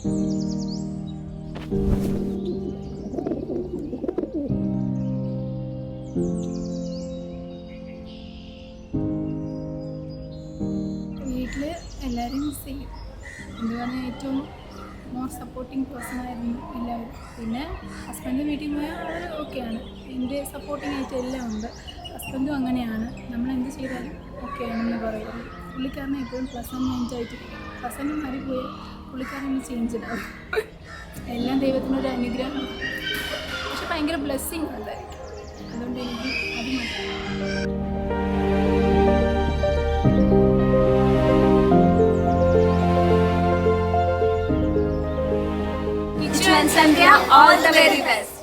വീട്ടിൽ എല്ലാവരും മിസ് ചെയ്യും. എന്ന് പറഞ്ഞാൽ ഏറ്റവും മോർ സപ്പോർട്ടിങ് പേഴ്സൺ ആയിരുന്നു എല്ലാവരും. പിന്നെ ഹസ്ബൻഡ് വീട്ടിൽ പോയാൽ അവർ ഓക്കെയാണ്, എൻ്റെ സപ്പോർട്ടിങ് ആയിട്ട് എല്ലാം ഉണ്ട്. ഹസ്ബൻഡും അങ്ങനെയാണ്, നമ്മൾ എന്ത് ചെയ്താലും ഓക്കെ ആണെന്ന് പറയുള്ളൂ. പുള്ളിക്കാരനെ എപ്പോഴും പ്ലസൻറ്റ് മൈൻഡായിട്ട്, പ്ലസൻറ്റ് മാറിപ്പോയാൽ പുള്ളിക്കാരൻ ചേഞ്ച് ആവും. എല്ലാം ദൈവത്തിനൊരു അനുഗ്രഹമാണ്, പക്ഷെ ഭയങ്കര ബ്ലെസ്സിങ് ഉണ്ടായിരിക്കും. അതുകൊണ്ട് എനിക്ക് അത് മതി. Sandhya, all the very best.